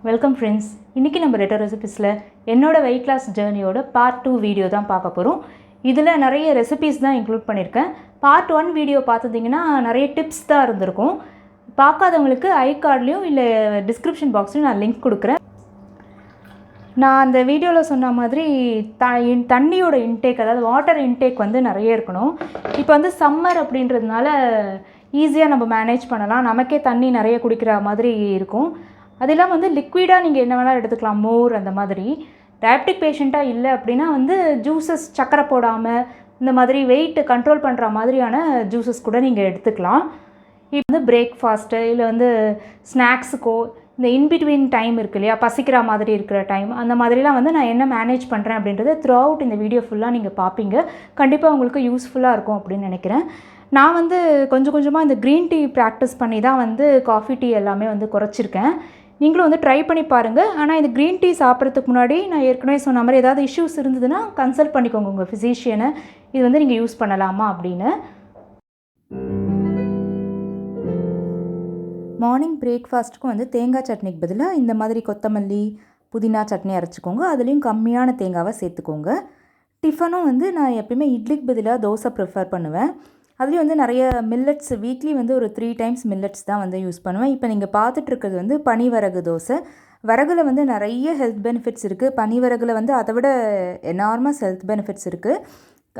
Welcome friends. இன்றைக்கி நம்ம ரெட்டர் ரெசிபீஸில் என்னோடய வெயிட் லாஸ் ஜேர்னியோட பார்ட் 2 வீடியோ தான் பார்க்க போகிறோம். இதில் நிறைய ரெசிபீஸ் தான் இன்க்ளூட் பண்ணியிருக்கேன். பார்ட் 1 வீடியோ பார்த்துட்டிங்கன்னா நிறைய டிப்ஸ் தான் இருந்திருக்கும். பார்க்காதவங்களுக்கு ஐ கார்ட்லேயும் இல்லை டிஸ்கிரிப்ஷன் பாக்ஸ்லையும் நான் லிங்க் கொடுக்குறேன். நான் அந்த வீடியோவில் சொன்ன மாதிரி தண்ணியோட இன்டேக், அதாவது வாட்டர் இன்டேக் வந்து நிறைய இருக்கணும். இப்போ வந்து சம்மர் அப்படின்றதுனால ஈஸியாக நம்ம மேனேஜ் பண்ணலாம். நமக்கே தண்ணி நிறைய குடிக்கிற மாதிரி இருக்கும். அதெல்லாம் வந்து லிக்விடாக நீங்கள் என்ன வேணால் எடுத்துக்கலாம், மோர் அந்த மாதிரி. டயபெட்டிக் பேஷண்ட்டாக இல்லை அப்படின்னா வந்து ஜூஸஸ் சக்கரை போடாமல் இந்த மாதிரி வெயிட் கண்ட்ரோல் பண்ணுற மாதிரியான ஜூஸஸ் கூட நீங்கள் எடுத்துக்கலாம். இப்போ வந்து பிரேக்ஃபாஸ்ட்டு இல்லை வந்து ஸ்நாக்ஸுக்கோ இந்த இன்பிட்வீன் டைம் இருக்குது இல்லையா, பசிக்கிற மாதிரி இருக்கிற டைம், அந்த மாதிரிலாம் வந்து நான் என்ன மேனேஜ் பண்ணுறேன் அப்படின்றத த்ரூ அவுட் இந்த வீடியோ ஃபுல்லாக நீங்கள் பார்ப்பீங்க. கண்டிப்பாக உங்களுக்கு யூஸ்ஃபுல்லாக இருக்கும் அப்படின்னு நினைக்கிறேன். நான் வந்து கொஞ்சம் கொஞ்சமாக இந்த க்ரீன் டீ ப்ராக்டிஸ் பண்ணி தான் வந்து காஃபி டீ எல்லாமே வந்து குறைச்சிருக்கேன். நீங்களும் வந்து ட்ரை பண்ணி பாருங்கள். ஆனால் இந்த க்ரீன் டீ சாப்பிட்றதுக்கு முன்னாடி நான் ஏற்கனவே சொன்ன மாதிரி ஏதாவது இஷ்யூஸ் இருந்ததுன்னா கன்சல்ட் பண்ணிக்கோங்க உங்கள் ஃபிசிஷியனை. இது வந்து நீங்கள் யூஸ் பண்ணலாமா அப்படின்னு. மார்னிங் பிரேக்ஃபாஸ்ட்டுக்கும் வந்து தேங்காய் சட்னிக்கு பதிலாக இந்த மாதிரி கொத்தமல்லி புதினா சட்னி அரைச்சிக்கோங்க. அதுலேயும் கம்மியான தேங்காவை சேர்த்துக்கோங்க. டிஃபனும் வந்து நான் எப்பயுமே இட்லிக்கு பதிலாக தோசை ப்ரிஃபர் பண்ணுவேன். அதுலேயும் வந்து நிறைய மில்லட்ஸ், வீக்லி வந்து ஒரு 3 டைம்ஸ் மில்லட்ஸ் தான் வந்து யூஸ் பண்ணுவேன். இப்போ நீங்கள் பார்த்துட்ருக்கிறது வந்து பனிவரகு தோசை. வரகுல வந்து நிறைய ஹெல்த் பெனிஃபிட்ஸ் இருக்குது. பனிவரகுல வந்து அதை விட எனார்மஸ் ஹெல்த் பெனிஃபிட்ஸ் இருக்குது.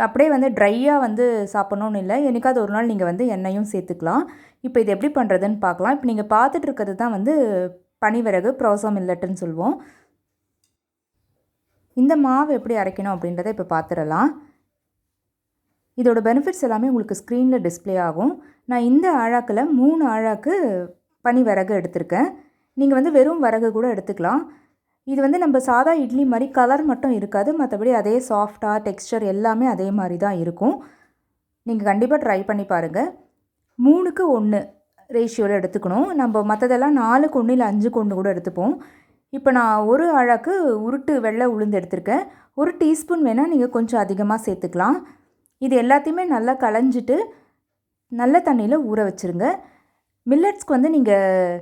அப்படியே வந்து ட்ரையாக வந்து சாப்பிட்ணுன்னு இல்லை, என்னைக்காவது ஒரு நாள் நீங்கள் வந்து எண்ணெயும் சேர்த்துக்கலாம். இப்போ இது எப்படி பண்ணுறதுன்னு பார்க்கலாம். இப்போ நீங்கள் பார்த்துட்ருக்கிறது தான் வந்து பனிவரகு, ப்ரோசோ மில்லட்டுன்னு சொல்லுவோம். இந்த மாவு எப்படி அரைக்கணும் அப்படின்றத இப்போ பார்த்துடலாம். இதோட பெனிஃபிட்ஸ் எல்லாமே உங்களுக்கு ஸ்க்ரீனில் டிஸ்பிளே ஆகும். நான் இந்த ஆழாக்கில் 3 ஆழாக்கு பனி விறகு எடுத்திருக்கேன். நீங்கள் வந்து வெறும் விறகு கூட எடுத்துக்கலாம். இது வந்து நம்ம சாதா இட்லி மாதிரி கலர் மட்டும் இருக்காது, மற்றபடி அதே சாஃப்டாக டெக்ஸ்சர் எல்லாமே அதே மாதிரி தான் இருக்கும். நீங்கள் கண்டிப்பாக ட்ரை பண்ணி பாருங்கள். 3க்கு 1 ரேஷியோவில் எடுத்துக்கணும். நம்ம மற்றதெல்லாம் 4க்கு 1 இல்லை 5க்கு 1 கூட எடுத்துப்போம். இப்போ நான் ஒரு ஆழாக்கு உருட்டு வெள்ளை உளுந்து எடுத்திருக்கேன். 1 டீஸ்பூன் வேணால் நீங்கள் கொஞ்சம் அதிகமாக சேர்த்துக்கலாம். இது எல்லாத்தையுமே நல்லா களைஞ்சிட்டு நல்ல தண்ணியில் ஊற வச்சுருங்க. மில்லட்ஸ்க்கு வந்து நீங்கள்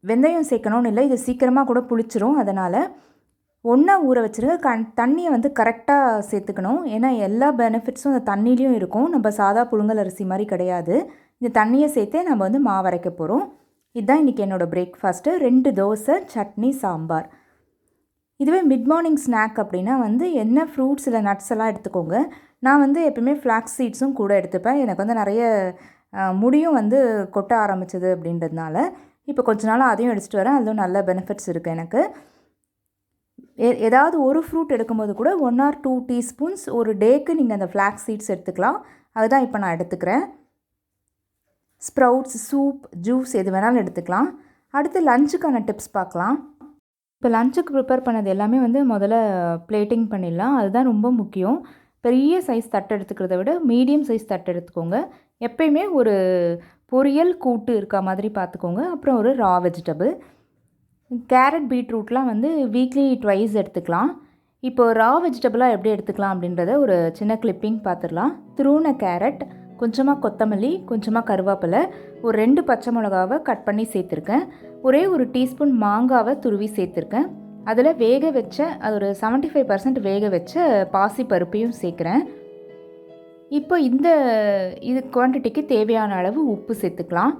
வெந்தயம் சேர்க்கணும்னு இல்லை, இது சீக்கிரமாக கூட புளிச்சிரும். அதனால் ஒன்றா ஊற வச்சுருங்க. தண்ணியை வந்து கரெக்டாக சேர்த்துக்கணும். ஏன்னா எல்லா பெனிஃபிட்ஸும் அந்த தண்ணிலையும் இருக்கும். நம்ம சாதா புழுங்கல் அரிசி மாதிரி கிடையாது. இந்த தண்ணியை சேர்த்தே நம்ம வந்து மாவு அரைக்க போகிறோம். இதுதான் இன்றைக்கி என்னோடய பிரேக்ஃபாஸ்ட்டு. 2 தோசை, சட்னி, சாம்பார். இதுவே மிட் மார்னிங் ஸ்நாக் அப்படின்னா வந்து என்ன ஃப்ரூட்ஸ் இல்லை நட்ஸ் எல்லாம் எடுத்துக்கோங்க. நான் வந்து எப்பவுமே ஃப்ளாக்ஸ் சீட்ஸும் கூட எடுத்துப்பேன். எனக்கு வந்து நிறைய முடியும் வந்து கொட்ட ஆரம்பிச்சது அப்படின்றதுனால இப்போ கொஞ்ச நாள் அதையும் எடுத்துகிட்டு வரேன். அதுவும் நல்ல பெனிஃபிட்ஸ் இருக்குது எனக்கு. ஏதாவது ஒரு ஃப்ரூட் எடுக்கும்போது கூட 1 or 2 டீஸ்பூன்ஸ் ஒரு டேக்கு நீங்கள் அந்த ஃப்ளாக்ஸ் சீட்ஸ் எடுத்துக்கலாம். அதுதான் இப்போ நான் எடுத்துக்கிறேன். ஸ்ப்ரவுட்ஸ், சூப், ஜூஸ் எது வேணாலும் எடுத்துக்கலாம். அடுத்து லஞ்சுக்கான டிப்ஸ் பார்க்கலாம். இப்போ லஞ்சுக்கு ப்ரிப்பேர் பண்ணது எல்லாமே வந்து முதல்ல பிளேட்டிங் பண்ணிடலாம். அதுதான் ரொம்ப முக்கியம். பெரிய சைஸ் தட்டு எடுத்துக்கிறத விட மீடியம் சைஸ் தட்டு எடுத்துக்கோங்க. எப்பயுமே ஒரு பொரியல் கூட்டு இருக்க மாதிரி பார்த்துக்கோங்க. அப்புறம் ஒரு ரா வெஜிடபிள். கேரட், பீட்ரூட்லாம் வந்து வீக்லி 2 எடுத்துக்கலாம். இப்போ ரா வெஜிடபிளாக எப்படி எடுத்துக்கலாம் அப்படின்றத ஒரு சின்ன கிளிப்பிங் பார்த்துடலாம். துருவின கேரட், கொஞ்சமாக கொத்தமல்லி, கொஞ்சமாக கருவேப்பிலை, ஒரு 2 பச்சை மிளகாவை கட் பண்ணி சேர்த்துருக்கேன். ஒரே ஒரு டீஸ்பூன் மாங்காவை துருவி சேர்த்துருக்கேன். அதில் வேக வச்ச, அது ஒரு 75% வேக வச்ச பாசி பருப்பையும் சேர்க்குறேன். இப்போ இது குவான்டிட்டிக்கு தேவையான அளவு உப்பு சேர்த்துக்கலாம்.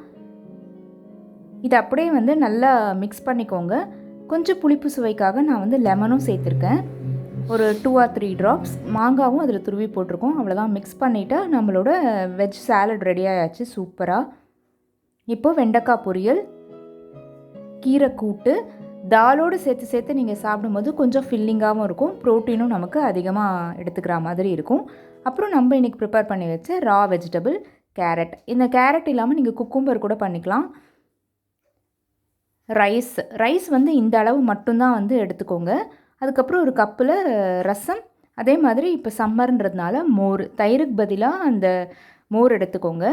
இது அப்படியே வந்து நல்லா மிக்ஸ் பண்ணிக்கோங்க. கொஞ்சம் புளிப்பு சுவைக்காக நான் வந்து லெமனும் சேர்த்துருக்கேன். ஒரு 2 or 3 ட்ராப்ஸ் மாங்காவும் அதில் துருவி போட்டிருக்கோம். அவ்வளோதான். மிக்ஸ் பண்ணிவிட்டா நம்மளோட வெஜ் சாலட் ரெடி ஆயாச்சு சூப்பராக. இப்போது வெண்டைக்காய் பொரியல், கீரை கூட்டு, தாலோடு சேர்த்து நீங்கள் சாப்பிடும்போது கொஞ்சம் ஃபில்லிங்காகவும் இருக்கும். ப்ரோட்டீனும் நமக்கு அதிகமாக எடுத்துக்கிற மாதிரி இருக்கும். அப்புறம் நம்ம இன்றைக்கி ப்ரிப்பேர் பண்ணி வச்ச ரா வெஜிடபிள் கேரட். இந்த கேரட் இல்லாமல் நீங்கள் குக்கும்பர் கூட பண்ணிக்கலாம். ரைஸ் வந்து இந்த அளவு மட்டும்தான் வந்து எடுத்துக்கோங்க. அதுக்கப்புறம் ஒரு கப்பில் ரசம். அதே மாதிரி இப்போ சம்மர்ன்றதுனால மோர், தயிருக்கு பதிலாக அந்த மோர் எடுத்துக்கோங்க.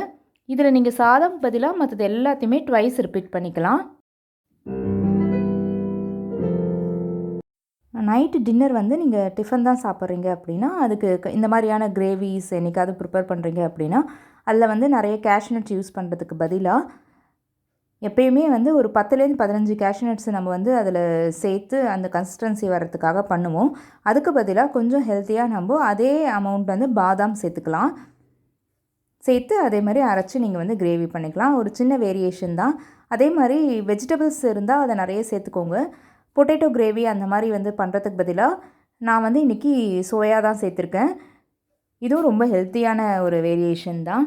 இதில் நீங்கள் சாதம் பதிலாக மற்றது எல்லாத்தையுமே 2 ரிப்பீட் பண்ணிக்கலாம். நைட்டு டின்னர் வந்து நீங்கள் டிஃபன் தான் சாப்பிட்றீங்க அப்படின்னா அதுக்கு இந்த மாதிரியான கிரேவிஸ் என்றைக்காவது ப்ரிப்பேர் பண்ணுறீங்க அப்படின்னா அதில் வந்து நிறைய கேஷ்நட்ஸ் யூஸ் பண்ணுறதுக்கு பதிலாக எப்பயுமே வந்து ஒரு 10லேருந்து 15 கேஷ்யூ நட்ஸ் நம்ம வந்து அதில் சேர்த்து அந்த கன்சிஸ்டன்சி வர்றதுக்காக பண்ணுவோம். அதுக்கு பதிலாக கொஞ்சம் ஹெல்த்தியாக நம்ம அதே அமௌண்ட் வந்து பாதாம் சேர்த்துக்கலாம். சேர்த்து அதே மாதிரி அரைச்சி நீங்கள் வந்து கிரேவி பண்ணிக்கலாம். ஒரு சின்ன வேரியேஷன் தான். அதே மாதிரி வெஜிடபிள்ஸ் இருந்தால் அதை நிறைய சேர்த்துக்கோங்க. பொட்டேட்டோ கிரேவி அந்த மாதிரி வந்து பண்ணுறதுக்கு பதிலாக நான் வந்து இன்றைக்கி சோயா தான் சேர்த்துருக்கேன். இதுவும் ரொம்ப ஹெல்த்தியான ஒரு வேரியேஷன் தான்.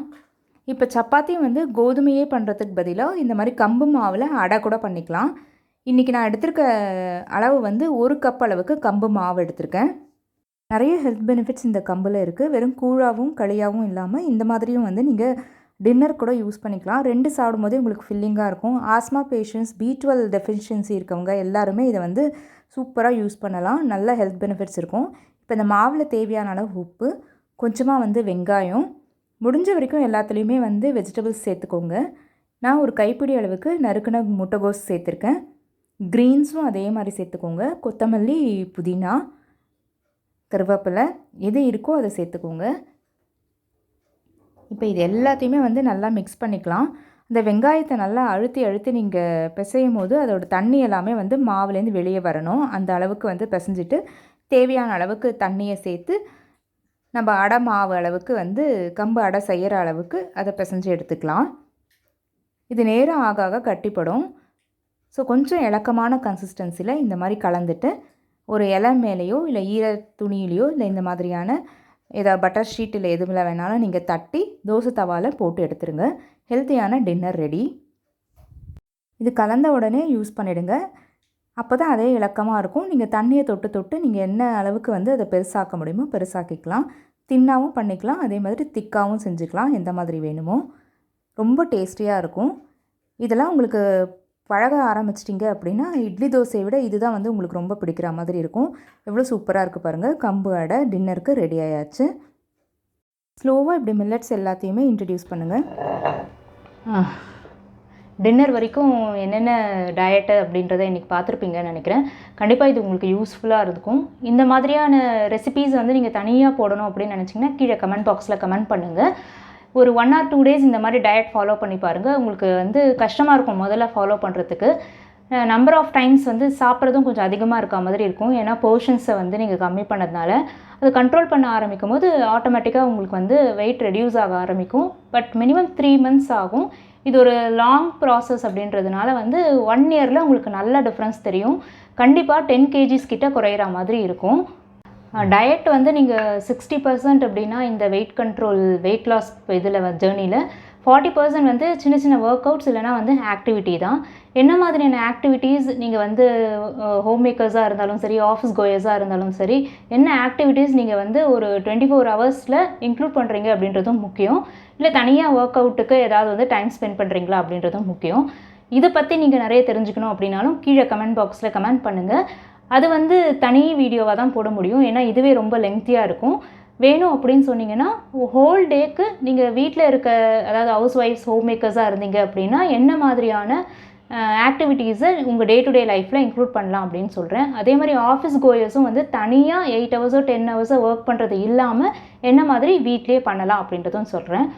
இப்போ சப்பாத்தியும் வந்து கோதுமையே பண்ணுறதுக்கு பதிலாக இந்த மாதிரி கம்பு மாவில் அடை கூட பண்ணிக்கலாம். இன்றைக்கி நான் எடுத்திருக்க அளவு வந்து 1 கப் அளவுக்கு கம்பு மாவு எடுத்திருக்கேன். நிறைய ஹெல்த் பெனிஃபிட்ஸ் இந்த கம்பில் இருக்குது. வெறும் கூழாகவும் களியாகவும் இல்லாமல் இந்த மாதிரியும் வந்து நீங்கள் டின்னர் கூட யூஸ் பண்ணிக்கலாம். 2 சாப்பிடும்போதே உங்களுக்கு ஃபில்லிங்காக இருக்கும். ஆஸ்மா பேஷண்ட்ஸ், B12 டெஃபிஷியன்சி இருக்கவங்க எல்லாருமே இதை வந்து சூப்பராக யூஸ் பண்ணலாம். நல்ல ஹெல்த் பெனிஃபிட்ஸ் இருக்கும். இப்போ இந்த மாவில் தேவையான அளவு உப்பு, கொஞ்சமாக வந்து வெங்காயம், முடிஞ்ச வரைக்கும் எல்லாத்துலேயுமே வந்து வெஜிடபிள்ஸ் சேர்த்துக்கோங்க. நான் ஒரு கைப்பிடி அளவுக்கு நறுக்கின முட்டைகோஸ் சேர்த்துருக்கேன். க்ரீன்ஸும் அதே மாதிரி சேர்த்துக்கோங்க. கொத்தமல்லி, புதினா, கருவேப்பிலை எது இருக்கோ அதை சேர்த்துக்கோங்க. இப்போ இது எல்லாத்தையுமே வந்து நல்லா மிக்ஸ் பண்ணிக்கலாம். இந்த வெங்காயத்தை நல்லா அழுத்தி நீங்கள் பிசையும் போது அதோட தண்ணி எல்லாமே வந்து மாவுலேருந்து வெளியே வரணும். அந்த அளவுக்கு வந்து பிசைஞ்சிட்டு தேவையான அளவுக்கு தண்ணியை சேர்த்து நம்ம அடை மாவு அளவுக்கு வந்து கம்பு அடை செய்கிற அளவுக்கு அதை பிசைஞ்சு எடுத்துக்கலாம். இது நேரம் ஆக ஆக கட்டிப்படும். ஸோ கொஞ்சம் இலக்கமான கன்சிஸ்டன்சியில் இந்த மாதிரி கலந்துட்டு ஒரு இலை மேலேயோ இல்லை ஈர துணியிலையோ இல்லை இந்த மாதிரியான ஏதாவது பட்டர் ஷீட் இல்லை எதுவில் வேணாலும் நீங்கள் தட்டி தோசை தவாவில் போட்டு எடுத்துருங்க. ஹெல்த்தியான டின்னர் ரெடி. இது கலந்த உடனே யூஸ் பண்ணிவிடுங்க. அப்போ தான் அதே இலக்கமாக இருக்கும். நீங்கள் தண்ணியை தொட்டு நீங்கள் என்ன அளவுக்கு வந்து அதை பெருசாக்க முடியுமோ பெருசாக்கிக்கலாம். தின்னாகவும் பண்ணிக்கலாம், அதே மாதிரி திக்காகவும் செஞ்சுக்கலாம், எந்த மாதிரி வேணுமோ. ரொம்ப டேஸ்டியாக இருக்கும். இதெல்லாம் உங்களுக்கு பழக ஆரம்பிச்சிட்டிங்க அப்படின்னா இட்லி தோசையை விட இது தான் வந்து உங்களுக்கு ரொம்ப பிடிக்கிற மாதிரி இருக்கும். எவ்வளோ சூப்பராக இருக்குது பாருங்கள். கம்பு அடை டின்னருக்கு ரெடி ஆயாச்சு. ஸ்லோவாக இப்படி மில்லட்ஸ் எல்லாத்தையுமே இன்ட்ரடியூஸ் பண்ணுங்கள். டின்னர் வரைக்கும் என்னென்ன டயட்டு அப்படின்றத இன்றைக்கி பார்த்துருப்பீங்கன்னு நினைக்கிறேன். கண்டிப்பாக இது உங்களுக்கு யூஸ்ஃபுல்லாக இருக்கும். இந்த மாதிரியான ரெசிபீஸ் வந்து நீங்கள் தனியாக போடணும் அப்படின்னு நினச்சிங்கன்னா கீழே கமெண்ட் பாக்ஸில் கமெண்ட் பண்ணுங்கள். ஒரு 1 or 2 days இந்த மாதிரி டயட் ஃபாலோ பண்ணி பாருங்கள். உங்களுக்கு வந்து கஷ்டமாக இருக்கும் முதல்ல ஃபாலோ பண்ணுறதுக்கு. நம்பர் ஆஃப் டைம்ஸ் வந்து சாப்பிட்றதும் கொஞ்சம் அதிகமாக இருக்க மாதிரி இருக்கும். ஏன்னா போர்ஷன்ஸை வந்து நீங்கள் கம்மி பண்ணதுனால அது கண்ட்ரோல் பண்ண ஆரம்பிக்கும் போது ஆட்டோமேட்டிக்காக உங்களுக்கு வந்து வெயிட் ரெடியூஸ் ஆக ஆரம்பிக்கும். பட் மினிமம் 3 months ஆகும். இது ஒரு லாங் ப்ராசஸ் அப்படின்றதுனால வந்து 1 yearல உங்களுக்கு நல்ல டிஃப்ரென்ஸ் தெரியும். கண்டிப்பாக 10 kgs கிட்ட குறையிற மாதிரி இருக்கும். டயட் வந்து நீங்கள் 60% அப்படின்னா இந்த வெயிட் கண்ட்ரோல் வெயிட் லாஸ் இதில் ஜேர்னியில் 40% வந்து சின்ன சின்ன ஒர்க் அவுட்ஸ் இல்லைனா வந்து ஆக்டிவிட்டி தான். என்ன மாதிரியான ஆக்டிவிட்டீஸ் நீங்கள் வந்து ஹோம் மேக்கர்ஸாக இருந்தாலும் சரி, ஆஃபீஸ் கோயர்ஸாக இருந்தாலும் சரி, என்ன ஆக்டிவிட்டீஸ் நீங்கள் வந்து ஒரு 24 hours இன்க்ளூட் பண்ணுறீங்க அப்படின்றதும் முக்கியம். இல்லை தனியாக ஒர்க் அவுட்டுக்கு ஏதாவது வந்து டைம் ஸ்பெண்ட் பண்ணுறீங்களா அப்படின்றதும் முக்கியம். இதை பற்றி நீங்கள் நிறைய தெரிஞ்சுக்கணும் அப்படின்னாலும் கீழே கமெண்ட் பாக்ஸில் கமெண்ட் பண்ணுங்கள். அது வந்து தனி வீடியோவாக தான் போட முடியும். ஏன்னா இதுவே ரொம்ப லெங்க்த்தியாக இருக்கும். வேணும் அப்படின்னு சொன்னீங்கன்னா ஹோல் டேக்கு நீங்கள் வீட்டில் இருக்க, அதாவது ஹவுஸ் ஒய்ஃப்ஸ் ஹோம் மேக்கர்ஸாக இருந்தீங்க அப்படின்னா என்ன மாதிரியான ஆக்டிவிட்டீஸை உங்கள் டே டு டே லைஃப்பில் இன்க்ளூட் பண்ணலாம் அப்படின்னு சொல்கிறேன். அதே மாதிரி ஆஃபீஸ் கோயர்ஸும் வந்து தனியாக 8 hours 10 hours ஒர்க் பண்ணுறது இல்லாமல் என்ன மாதிரி வீட்லேயே பண்ணலாம் அப்படின்றதும் சொல்கிறேன்.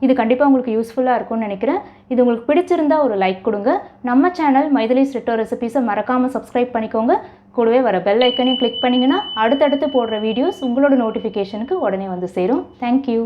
இது கண்டிப்பாக உங்களுக்கு யூஸ்ஃபுல்லாக இருக்கும்னு நினைக்கிறேன். இது உங்களுக்கு பிடிச்சிருந்தா ஒரு லைக் கொடுங்க. நம்ம சேனல் மைதிலிஸ் ரெட்டோ ரெசிபீஸை மறக்காமல் சப்ஸ்கிரைப் பண்ணிக்கோங்க. கூடவே வர பெல் ஐக்கனையும் கிளிக் பண்ணிங்கன்னா அடுத்தடுத்து போடுற வீடியோஸ் உங்களோட நோட்டிஃபிகேஷனுக்கு உடனே வந்து சேரும். தேங்க்யூ.